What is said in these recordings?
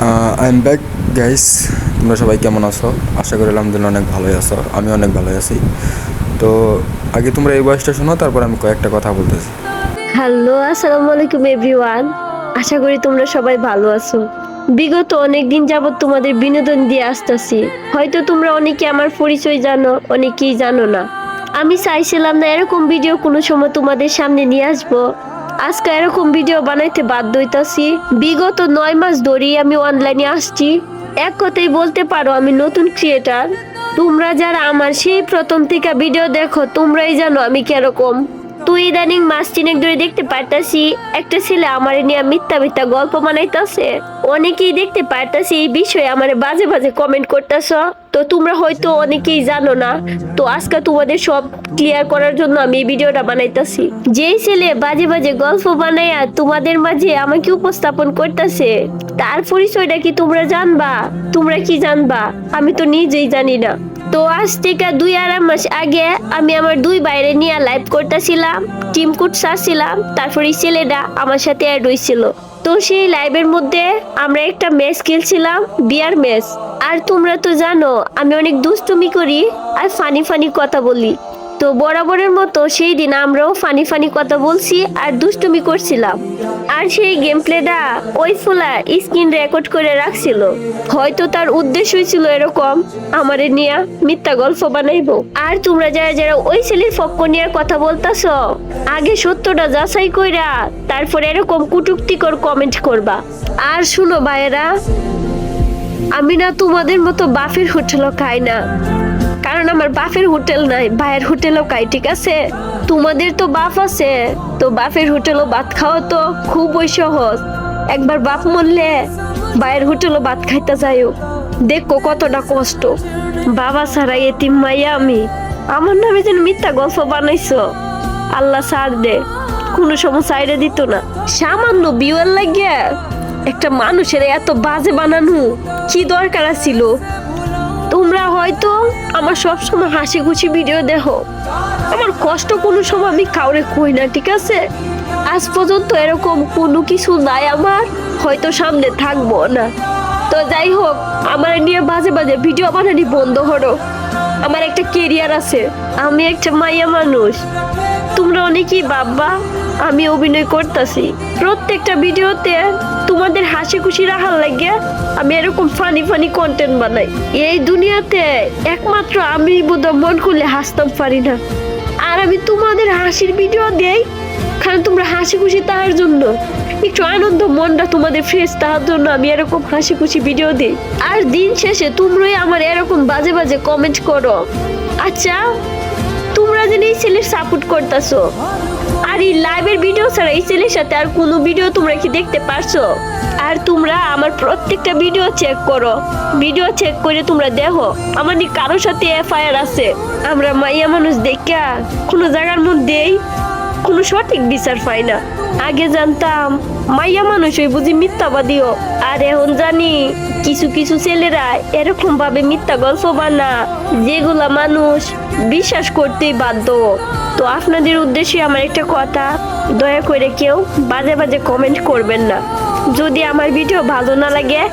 I am back guys. তোমরা সবাই কেমন আছো? আশা করি আলহামদুলিল্লাহ অনেক ভালোই আছো। আমি অনেক ভালোই আছি। তো আগে তোমরা এই ভয়েসটা শোনো, তারপর আমি কয়েকটা কথা বলতেছি। হ্যালো, আসসালামু আলাইকুম এভরিওয়ান। আশা করি তোমরা সবাই ভালো আছো। বিগত অনেক দিন যাবত তোমাদের বিনোদন দিয়ে আসতেছি। হয়তো তোমরা অনেকে আমার পরিচয় জানো, অনেকেই জানো না। আমি চাইছিলাম না এরকম ভিডিও কোনো সময় তোমাদের সামনে নিয়ে আসবো। আজকে এরকম ভিডিও বানাইতে বাধ্য হইতাছি। বিগত 9 মাস ধরেই আমি অনলাইনে আসছি। এক কথাই বলতে পারো আমি নতুন ক্রিয়েটার। তোমরা যারা আমার সেই প্রথম থেকে ভিডিও দেখো তোমরাই জানো আমি কিরকম। তুই ইদানিং মাস 3 ধরে দেখতে পারতাছি একটা ছেলে আমার নিয়ে মিথ্যা মিথ্যা গল্প বানাইতাছে। অনেকেই দেখতে পারতাছি এই বিষয়ে আমার বাজে বাজে কমেন্ট করতেছ। তো তোমরা হয়তো অনেকেই জানো না। তো আজকে তোমাদের সব ক্লিয়ার করার জন্য আমি এই ভিডিওটা বানাইতাছি। যেই ছেলে বাজে বাজে গল্প বানাইয়া তোমাদের মাঝে আমাকে উপস্থাপন করতেছে, তার পরিচয়টা কি তোমরা জানবা? তোমরা কি জানবা? আমি তো নিজেই জানি না। তো আজ থেকে 2-2.5 মাস আগে আমি আমার 2 বাইরে নিয়ে লাইভ করতেছিলাম, টিম কোড সারছিলাম। তারপর এই ছেলেটা আমার সাথে অ্যাড হয়েছিল। তো সেই লাইভের মধ্যে আমরা একটা ম্যাচ খেলছিলাম, বিয়ার ম্যাচ। আর তোমরা তো জানো আমি অনেক দুষ্টুমি করি আর ফানি ফানি কথা বলি। তো বরাবরের মতো সেই দিন আমরাও ফানি ফানি কথা বলছি আর দুষ্টুমি করছিলাম। আর সেই গেম প্লেটা ওই ফুলা স্ক্রিন রেকর্ড করে রাখছিল। হয়তো তার উদ্দেশ্যই ছিল এরকম আমারে নিয়ে মিথ্যা গল্প বানাইবো। আর তোমরা যারা যারা ওই ছেলের পক্ষ নিয়ে কথা বলতাছ, আগে সত্যটা যাচাই কইরা তারপরে এরকম কুটুক্তিকর কমেন্ট করবা। আর শুনো ভাইয়েরা, আমি না তোমাদের মতো বাফের হোটেলও খাই না। কারণ আমার বাফের হোটেল নাই, ভাইয়ের হোটেলও খাই, ঠিক আছে? তোমাদের তো বাপ আছে, তো বাপের হোটেলও ভাত খাওয়া তো খুবই সহজ। একবার বাপ মরলে ভাইয়ের হোটেলও ভাত খাইতে যাইও, দেখো কতটা কষ্ট। বাবা ছাড়া এতিম মাইয়া আমি। আমার নামে যেন মিথ্যা গল্প বানাইছো, আল্লাহ ছাড় দে, কোনো সময় সাইডে দিত না। সামান্য বিয়ের লাগিয়া একটা মানুষের এত বাজে বানানো কি দরকার ছিল? তোমরা হয়তো আমার সব সময় হাসি খুশি ভিডিও দেখো, আমার কষ্ট কোনো সময় আমি কাউরে কই না, ঠিক আছে? আজ পর্যন্ত এরকম কোনো কিছু নাই আমার, হয়তো সামনে থাকবো না। তো যাই হোক, আমার নিয়ে বাজে বাজে ভিডিও বানানি বন্ধ করো। আমার একটা কেরিয়ার আছে, আমি একটা মাইয়া মানুষ। তোমরা অনেকেই ভাববা আমি অভিনয় করতেছি। প্রত্যেকটা ভিডিওতে তোমাদের হাসি খুশি রাখার লাগে আমি এরকম ফানি ফানি কন্টেন্ট বানাই। এই দুনিয়াতে একমাত্র আমি বোধহয় মন খুলে হাসতাম পারি না। আর আমি তোমাদের হাসির ভিডিও দেই কারণ তোমরা হাসি খুশি তার জন্য, একটু আনন্দ মনটা তোমাদের ফ্রেশ তার জন্য আমি এরকম হাসি খুশি ভিডিও দিই। আর দিন শেষে তোমরাই আমার এরকম বাজে বাজে কমেন্ট করো। আচ্ছা, তোমরা যেন এই ছেলের সাপোর্ট করতেছো, আর এই লাইভের ভিডিও ছাড়া এই ছেলের সাথে আর কোনো ভিডিও তোমরা কি দেখতে পারছো? আর তোমরা আমার প্রত্যেকটা ভিডিও চেক করো, ভিডিও চেক করে তোমরা দেখো আমার নি কারোর সাথে এফআইআর আছে। আমরা মাইয়া মানুষ দেখা কোনো জায়গার মধ্যেই কোনো সঠিক বিচার পাই না। আগে জানতাম মাইয়া মানুষ ওই বুঝি মিথ্যাবাদীও, আর এখন জানি কিছু কিছু ছেলেরা এরকম ভাবে মিথ্যা গল্প বানা যেগুলা মানুষ বিশ্বাস করতেই বাধ্য। তো আপনাদের উদ্দেশ্যে আমার একটা কথা, দয়া করে কেউ বাজে বাজে কমেন্ট করবেন না যদি আমার ভিডিও ভালো না লাগে।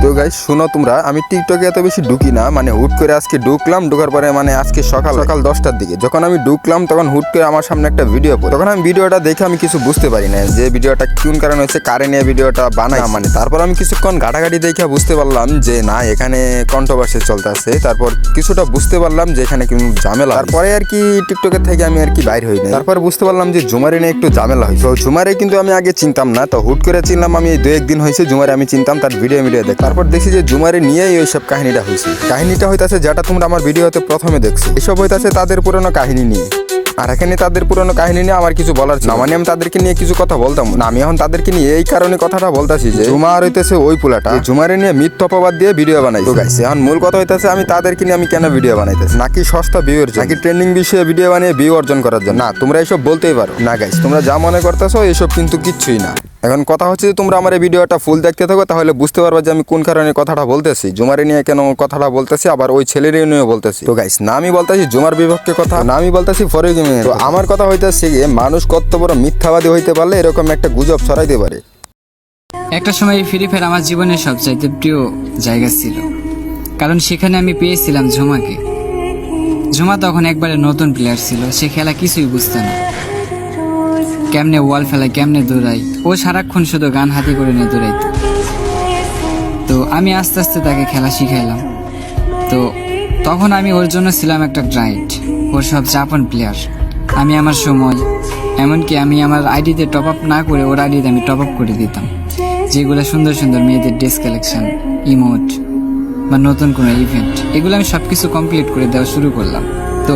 তো গাইস শোনো, তোমরা আমি টিকটকে এত বেশি ঢুকি না, মানে হুট করে আজকে ঢুকলাম। ঢোকার পরে মানে আজকে সকাল 10টার দিকে যখন আমি ঢুকলাম, তখন হুট করে আমার সামনে একটা ভিডিও পড়ে। তখন আমি ভিডিওটা দেখে আমি কিছু বুঝতে পারি না যে ভিডিওটা কোন কারণে হচ্ছে, কারে নিয়ে ভিডিওটা বানাই। মানে তারপর আমি কিছুক্ষণ ঘাটাঘাটি দেখে বুঝতে পারলাম যে না, এখানে কন্ট্রোভার্সি চলতেছে। তারপর কিছুটা বুঝতে পারলাম যে এখানে কিন্তু ঝামেলা। তারপরে আর কি টিকটকের থেকে আমি আর কি বাইর হই না। তারপর বুঝতে পারলাম যে জুমারে নিয়ে একটু ঝামেলা হয়েছে। তো জুমারে কিন্তু আমি আগে চিনতাম না, তো হুট করে চিনলাম। আমি 2-1 দিন হয়েছে জুমারে আমি চিনতাম, তার ভিডিও দেখ। তারপর দেখছি যে জুমারে নিয়েই ওইসব কাহিনীটা হয়েছে। কাহিনীটা হইতাছে যেটা তোমরা আমার ভিডিওতে প্রথমে দেখছো, এসব হইতাছে তাদের পুরনো কাহিনী নিয়ে। আর এখানে তাদের পুরনো কাহিনী নিয়ে আমার কিছু বলার না, মানে আমি তাদেরকে নিয়ে কিছু কথা বলতাম না। আমি এখন তাদেরকে নিয়ে এই কারণে কথাটা বলতাছি যে জুমার হইতেছে ওই পোলাটা জুমারে নিয়ে মিথ্যা অপবাদ দিয়ে ভিডিও বানাই। তো গাইস, এখন মূল কথা হইতাছে আমি তাদেরকে নিয়ে আমি কেন ভিডিও বানাইতেছি, নাকি সস্তা ভিউর জন্য, নাকি ট্রেন্ডিং বিষয়ে ভিডিও বানিয়ে ভিউ অর্জন করার জন্য? না, তোমরা এসব বলতেই পারো না গাইস, তোমরা যা মনে করতেছো এসব কিন্তু কিচ্ছুই না। এখন কথা হচ্ছে যে তোমরা আমার এই ভিডিওটা ফুল দেখতে থাকো, তাহলে বুঝতে পারবা যে আমি কোন কারণে কথাটা বলতেছি, জুমারে নিয়ে কেন কথাটা বলতেছি, আবার ওই ছেলের নিয়ে বলতেছি। তো গাইস, না আমি বলতেছি জুমার বিপক্ষে কথা, না আমি বলতেছি ফরে গেমে। তো আমার কথা হইতেছে মানুষ কত বড় মিথ্যাবাদী হইতে পারলে এরকম একটা গুজব ছড়াইতে পারে। একটা সময় ফ্রি ফায়ার আমার জীবনের সবচাইতে প্রিয় জায়গা ছিল, কারণ সেখানে আমি পেয়েছিলাম ঝুমাকে। ঝুমা তখন একবারে নতুন প্লেয়ার ছিল, সে খেলা কিছুই বুঝতো না, কেমনে ওয়াল ফেলায়, কেমনে দৌড়াই। ও সারাক্ষণ শুধু গান হাতে করে নিয়ে দৌড়াইতো। তো আমি আস্তে আস্তে তাকে খেলা শিখাইলাম। তো তখন আমি ওর জন্য ছিলাম একটা গাইড, ওর সব জাপান প্লেয়ার। আমি আমার সময়, এমনকি আমি আমার আইডিতে টপ আপ না করে ওর আইডিতে আমি টপ আপ করে দিতাম, যেগুলো সুন্দর সুন্দর মেয়েদের ড্রেস কালেকশন, ইমোট বা নতুন কোনো ইভেন্ট, এগুলো আমি সব কিছু কমপ্লিট করে দেওয়া শুরু করলাম। তো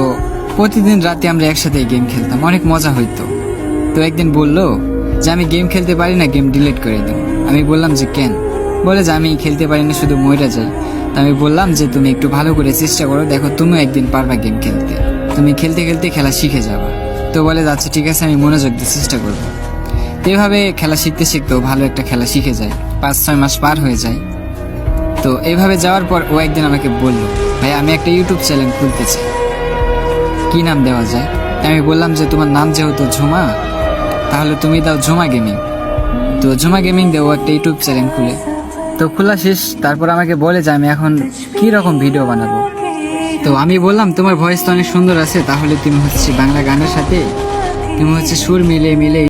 প্রতিদিন রাতে আমরা একসাথে গেম খেলতাম, অনেক মজা হইতো। তো একদিন বললো যে আমি গেম খেলতে পারি না, গেম ডিলিট করে দিন। আমি বললাম যে কেন? বলে যে আমি খেলতে পারি না, শুধু মরে যাই। তো আমি বললাম যে তুমি একটু ভালো করে চেষ্টা করো, দেখো তুমিও একদিন পারবা গেম খেলতে, তুমি খেলতে খেলতে খেলা শিখে যাবা। তো বলে আচ্ছা ঠিক আছে, আমি মনোযোগ দিয়ে চেষ্টা করবো। তো এইভাবে খেলা শিখতে শিখতেও ভালো একটা খেলা শিখে যায়, 5-6 মাস পার হয়ে যায়। তো এইভাবে যাওয়ার পর ও একদিন আমাকে বললো, ভাই আমি একটা ইউটিউব চ্যানেল খুলতে চাই, কি নাম দেওয়া যায়? আমি বললাম যে তোমার নাম যেহেতু ঝুমা, তাহলে তুমি দাও ঝুমা গেমিং। তো ঝুমা গেমিং দেও একটা ইউটিউব চ্যানেল খুলে। তো খোলা শেষ, তারপর আমাকে বলে যে আমি এখন কি রকম ভিডিও বানাবো। তো আমি বললাম তোমার ভয়েস তো অনেক সুন্দর আছে, তাহলে তুমি হচ্ছে বাংলা গানের সাথে তুমি হচ্ছে সুর মিলে মিলে।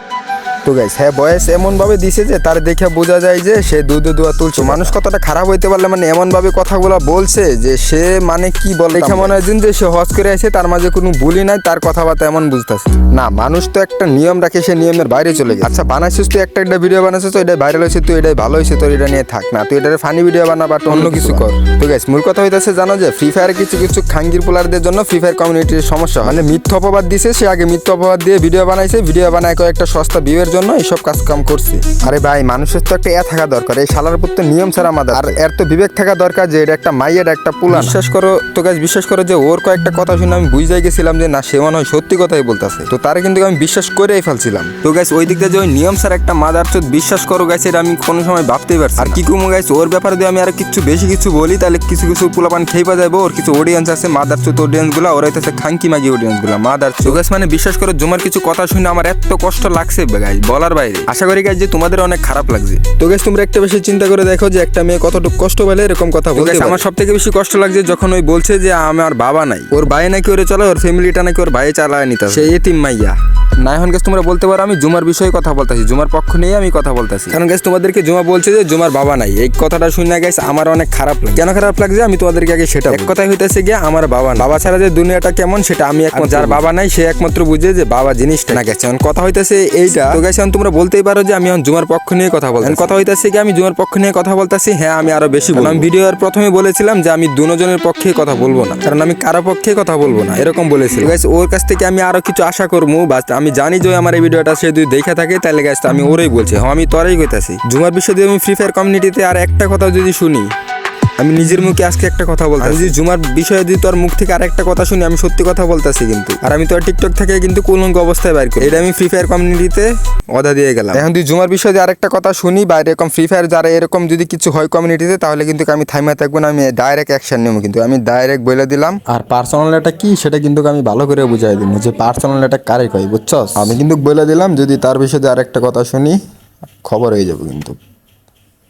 তো গাইস হ্যাঁ, বয়স এমন ভাবে দিছে যে তার দেখে বোঝা যায় যে সে দুধে দোয়া তুলছে। মানুষ কতটা খারাপ হইতে পারলে মানে এমন ভাবে কথাগুলো বলছে যে সে মানে কি বলে, দেখে মনে হয় যে সে হজ করে আছে, তার মাঝে কোনো ভুলই নাই, তার কথাবার্তা এমন বুঝতেছে না। মানুষ তো একটা নিয়ম রাখে, সে নিয়মের বাইরে চলে গেছে। আচ্ছা বানাইছিস তুই একটা ভিডিও বানাইছিস, তো এটাই ভাইরাল হয়েছে, তুই এটাই ভালো হয়েছে, তোর এটা নিয়ে থাক না, তুই এটার ফানি ভিডিও বানা বা অন্য কিছু কর। তো গাইস মূল কথা হইতেছে জানো যে ফ্রি ফায়ার কিছু কিছু খাঙ্গির পোলারদের জন্য ফ্রি ফায়ার কমিউনিটির সমস্যা হয়। মানে মিথ্যা অপবাদ দিছে, সে আগে মিথ্যা অপবাদ দিয়ে ভিডিও বানাইছে, ভিডিও বানায় কয়েকটা সস্তা ভিউয়ের জন্য এইসব কাজ কাম করছে। আরে ভাই মানুষের তো একটা থাকা দরকার, এই শালার পুত্র নিয়ম ছাড়া আমাদের, আর এর তো বিবেক থাকা দরকার যে এটা একটা মাইয়ের একটা পুলা। বিশ্বাস করো তো গাইস, বিশ্বাস করো যে ওর কয়েকটা কথা শুনে আমি বুঝাই গেছিলাম যে না সে মনে হয় সত্যি কথাই বলতেছে। তো তারে কিন্তু আমি বিশ্বাস করেই ফেলছিলাম। তো গাইস ওই দিক দিয়ে যে ওই নিয়ম ছাড়া একটা মাদার চোদ, বিশ্বাস করো গাইস এটা আমি কোনো সময় ভাবতেই পারছি। আর কি কুমো গাইস ওর ব্যাপারে যদি আমি আর কিছু বেশি কিছু বলি তাহলে কিছু কিছু পোলাপান খেয়ে পা যাবো। ওর কিছু অডিয়েন্স আছে মাদার চোদ অডিয়েন্স গুলা, ওরা হইতেছে খাঙ্কি মাগি অডিয়েন্স গুলা মাদার চোদ। গাইস মানে বিশ্বাস করো জুমার কিছু কথা শুনে আমার এত কষ্ট লাগছে গাইস বলার বাইরে। আশা করি গাইস যে তোমাদের অনেক খারাপ লাগছে। তো গাইস তোমরা একটা বেশি চিন্তা করে দেখো যে একটা মেয়ে কতটুকু কষ্ট পেলে এরকম কথা বলতে। আমার সব থেকে বেশি কষ্ট লাগছে যখন ওই বলছে যে আমার বাবা নাই, ওর ভাই নাকি ওরে চলে, ওর ফ্যামিলিটা নাকি ওর ভাই চালায় নিতে, সেই এতিম মাইয়া না। এখন গাইস তোমরা বলতে পারো আমি জুমার বিষয়ে কথা বলতেছি, জুমার পক্ষ নিয়ে আমি কথা বলতেছি, কারণ গাইস তোমাদেরকে জুমা বলছে যে জুমার বাবা নাই। এই কথাটা শুনে গাইস আমার অনেক খারাপ লাগে। কেন খারাপ লাগছে আমি তোমাদেরকে আগে সেটা এক কথাই হইতেছে গিয়ে আমার বাবা ছাড়া যে দুনিয়াটা কেমন সেটা আমি একমাত্র, যার বাবা নাই সে একমাত্র বুঝে যে বাবা জিনিসটা না। গেছে এখন কথা হইতেছে এইটা। তো গাইস এখন তোমরা বলতেই পারো যে আমি এখন জুমার পক্ষ নিয়ে কথা বলছি। কথা হইতেছে কি আমি জুমার পক্ষ নিয়ে কথা বলতেছি, হ্যাঁ আমি আরো বেশি বলবো। আমি ভিডিওর প্রথমে বলেছিলাম যে আমি দুজনের পক্ষে কথা বলবো না, কারণ আমি কারো পক্ষে কথা বলবো না, এরকম বলেছিলাম। গাইস ওর কাছ থেকে আমি আরো কিছু আশা করবো, বাস আমি জানি যে আমার এই ভিডিওটা সে যদি দেখা থাকে তাহলে গাইস আমি ওরই বলছি, হ্যাঁ আমি তোরাই কইতাছি। জুমার বিষয়ে যদি আমি ফ্রি ফায়ার কমিউনিটিতে আর একটা কথা যদি শুনি, আমি নিজের মুখে আজকে একটা কথা বলতে, যদি জুমার বিষয়ে যদি তোর মুখ থেকে আর একটা কথা শুনি, আমি সত্যি কথা বলতেছি কিন্তু। আর আমি তো টিকটক থেকে কিন্তু কুলঙ্গ অবস্থায় বাইর করি, এটা আমি ফ্রি ফায়ার কমিউনিটিতে অদা দিয়ে গেলাম। এখন তুই জুমার বিষয়ে আর একটা কথা শুনি বা এরকম ফ্রি ফায়ার যারা এরকম যদি কিছু হয় কমিউনিটিতে, তাহলে কিন্তু আমি থাইমা থাকবো না, আমি ডাইরেক্ট অ্যাকশন নেবো। কিন্তু আমি ডাইরেক্ট বলে দিলাম। আর পার্সোনাল এটা কি সেটা কিন্তু আমি ভালো করে বুঝাই দিব যে পার্সোনাল এটা কারে কয়, বুঝছস? আমি কিন্তু বলে দিলাম যদি তার বিষয়ে আর একটা কথা শুনি খবর হয়ে যাবে কিন্তু।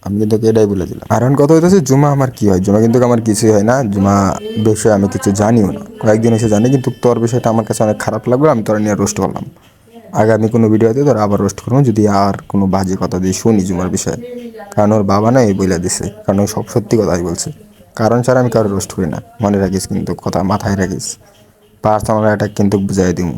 আমি কিন্তু এটাই বলে দিলাম। আর এখন কথা হইতেছে জুমা আমার কি হয়, জুমা কিন্তু আমার কিছুই হয় না, জুমা বিষয়ে আমি কিছু জানিও না, কয়েকদিন এসে জানি। কিন্তু তোর বিষয়টা আমার কাছে অনেক খারাপ লাগলো, আমি তোর নিয়ে রোস্ট করলাম। আগামী কোনো ভিডিওতে তোর আবার রোস্ট করবো যদি আর কোনো বাজে কথা দিয়ে শুনি জুমার বিষয়ে, কারণ ওর বাবা না এই বলে দিছে, কারণ ও সব সত্যি কথাই বলছে। কারণ ছাড়া আমি কারো রোস্ট করি না, মনে রাখিস কিন্তু, কথা মাথায় রাখিস। পার্সোনাল এটা কিন্তু বুঝাই দিব।